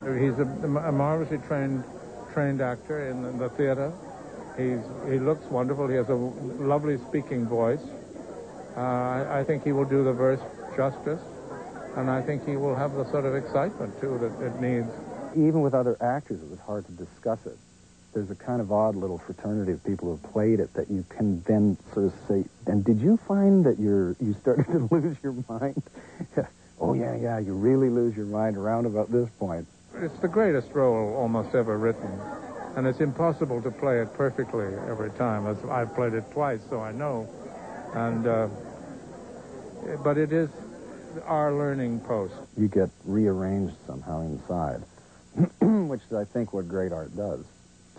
He's a marvelously trained actor in the theater. He looks wonderful. He has a lovely speaking voice. I think he will do the verse justice, and I think he will have the sort of excitement, too, that it needs. Even with other actors, it was hard to discuss it. There's a kind of odd little fraternity of people who have played it that you can then sort of say, and did you find that you started to lose your mind? Oh, yeah, you really lose your mind around about this point. It's the greatest role almost ever written, and it's impossible to play it perfectly every time. As I've played it twice, so I know. And but it is our learning post. You get rearranged somehow inside, which is, I think, what great art does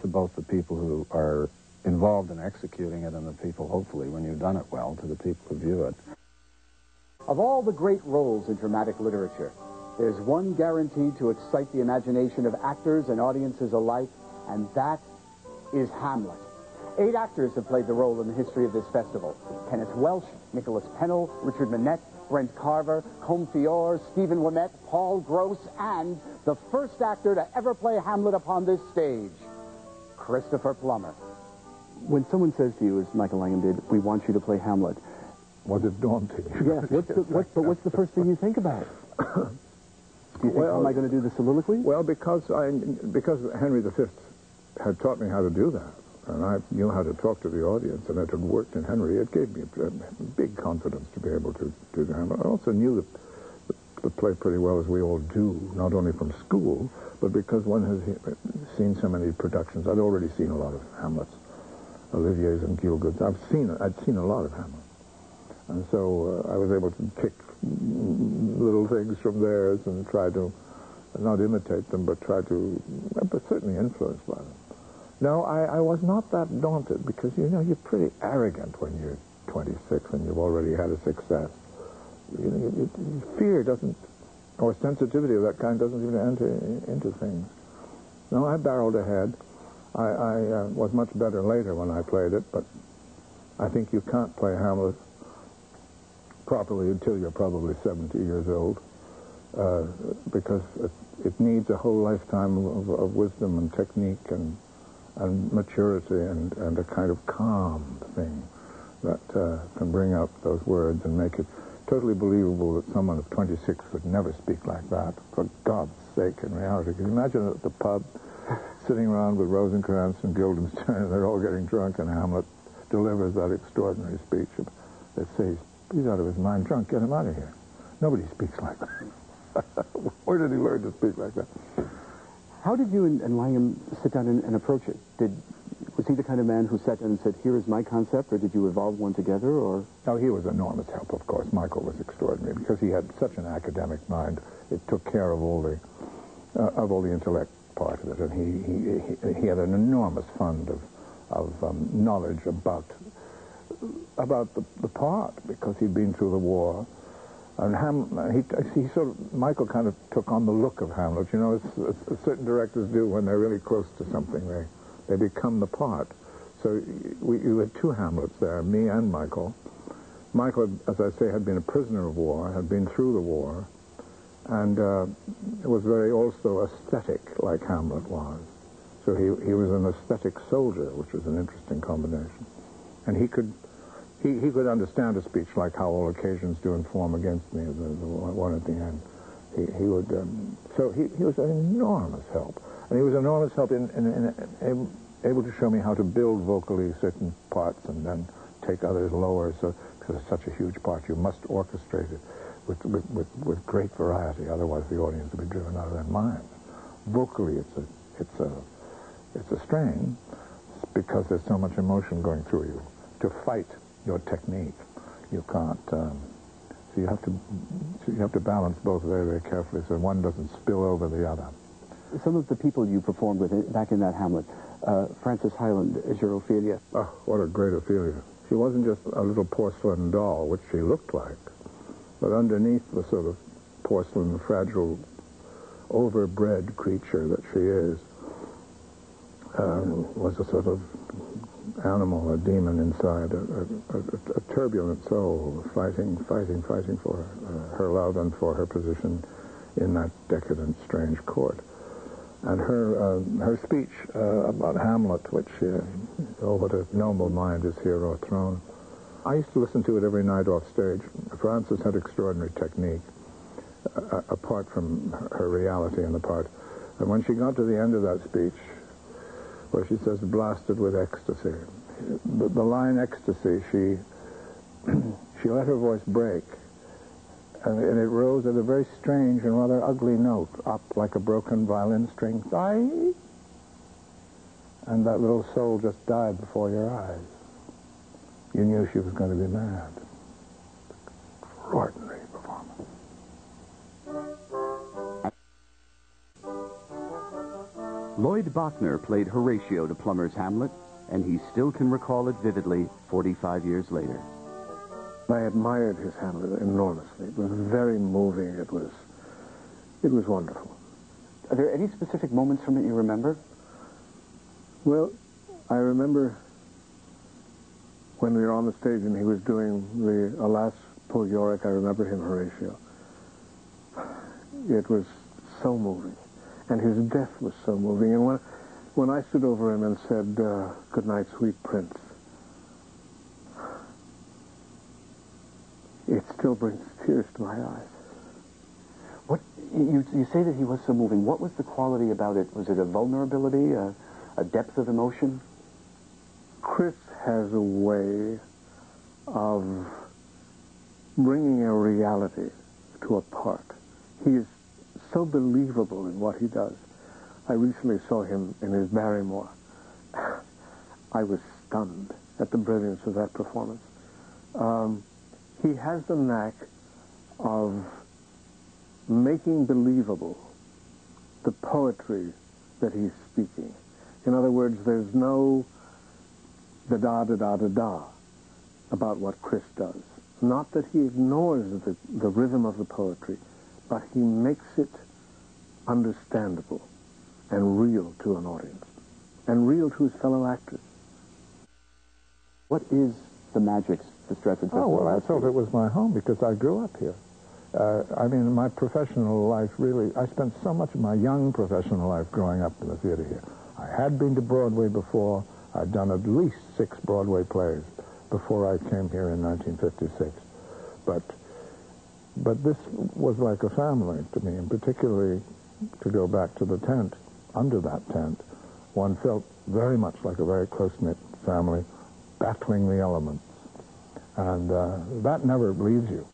to both the people who are involved in executing it and the people, hopefully, when you've done it well, to the people who view it. Of all the great roles in dramatic literature, there's one guaranteed to excite the imagination of actors and audiences alike, and that is Hamlet. 8 actors have played the role in the history of this festival. Kenneth Welsh, Nicholas Pennell, Richard Manette, Brent Carver, Combe Fiore, Stephen Ouimet, Paul Gross, and the first actor to ever play Hamlet upon this stage, Christopher Plummer. When someone says to you, as Michael Langham did, we want you to play Hamlet, was it daunting? Yes. What's the first thing you think about? Do you think, am I going to do the soliloquy? Well, because Henry V had taught me how to do that, and I knew how to talk to the audience, and it had worked in Henry, it gave me a big confidence to be able to do the Hamlet. I also knew the play pretty well, as we all do, not only from school, but because one has seen so many productions. I'd already seen a lot of Hamlets, Olivier's and Gielgud's. I'd seen a lot of Hamlet. And so I was able to pick little things from theirs and try to, not imitate them, but certainly influenced by them. No, I was not that daunted, because, you know, you're pretty arrogant when you're 26 and you've already had a success. You know, fear doesn't, or sensitivity of that kind doesn't even enter into things. No, I barreled ahead. I was much better later when I played it, but I think you can't play Hamlet properly until you're probably 70 years old, because it needs a whole lifetime of wisdom and technique and maturity and a kind of calm thing that can bring out those words and make it totally believable that someone of 26 would never speak like that, for God's sake, in reality. Can you imagine at the pub, sitting around with Rosencrantz and Guildenstern, and they're all getting drunk, and Hamlet delivers that extraordinary speech. They say, he's out of his mind drunk, get him out of here. Nobody speaks like that. Where did he learn to speak like that? How did you and Langham sit down and approach it? Was he the kind of man who sat down and said, here is my concept, or did you evolve one together, or? No, he was enormous help, of course. Michael was extraordinary, because he had such an academic mind. It took care of all the intellect part of it, and he had an enormous fund of knowledge about the part, because he'd been through the war. And Michael kind of took on the look of Hamlet. You know, as certain directors do when they're really close to something. They become the part. So you had 2 Hamlets there, me and Michael. Michael, as I say, had been a prisoner of war, had been through the war, and was very also aesthetic, like Hamlet was. So he was an aesthetic soldier, which was an interesting combination. And he could understand a speech like how all occasions do inform against me, the one at the end. He would, so he was an enormous help. And he was enormous help in able to show me how to build vocally certain parts and then take others lower. So, because it's such a huge part, you must orchestrate it with great variety. Otherwise, the audience would be driven out of their minds. Vocally, it's a strain, because there's so much emotion going through you. To fight your technique, you can't. So you have to balance both very, very carefully, so one doesn't spill over the other. Some of the people you performed with back in that Hamlet, Frances Hyland as your Ophelia. Oh, what a great Ophelia! She wasn't just a little porcelain doll, which she looked like, but underneath the sort of porcelain, fragile, overbred creature that she is, was a sort of animal, a demon inside, a turbulent soul, fighting for her love and for her position in that decadent, strange court. And her speech about Hamlet, which, oh, what a noble mind is here o'erthrown. I used to listen to it every night off stage. Frances had extraordinary technique, apart from her reality in the part. And when she got to the end of that speech, where she says, blasted with ecstasy, the line ecstasy, she let her voice break. And it rose at a very strange and rather ugly note, up like a broken violin string. Sigh! And that little soul just died before your eyes. You knew she was going to be mad. Extraordinary performance. Lloyd Bachner played Horatio to Plummer's Hamlet, and he still can recall it vividly 45 years later. I admired his Hamlet enormously. It was very moving. It was wonderful. Are there any specific moments from it you remember? Well, I remember when we were on the stage and he was doing the Alas, Poor Yorick, I remember him, Horatio. It was so moving. And his death was so moving. And when I stood over him and said, good night, sweet prince, it still brings tears to my eyes. What you say that he was so moving. What was the quality about it? Was it a vulnerability, a depth of emotion? Chris has a way of bringing a reality to a part. He is so believable in what he does. I recently saw him in his Barrymore. I was stunned at the brilliance of that performance. He has the knack of making believable the poetry that he's speaking. In other words, there's no da-da-da-da-da-da about what Chris does. Not that he ignores the rhythm of the poetry, but he makes it understandable and real to an audience, and real to his fellow actors. What is the magic the Stratford Festival? Oh, well, I felt it was my home because I grew up here. I mean, my professional life really, I spent so much of my young professional life growing up in the theater here. I had been to Broadway before. I'd done at least 6 Broadway plays before I came here in 1956. But this was like a family to me, and particularly to go back to the tent, under that tent, one felt very much like a very close-knit family battling the elements. And that never leaves you.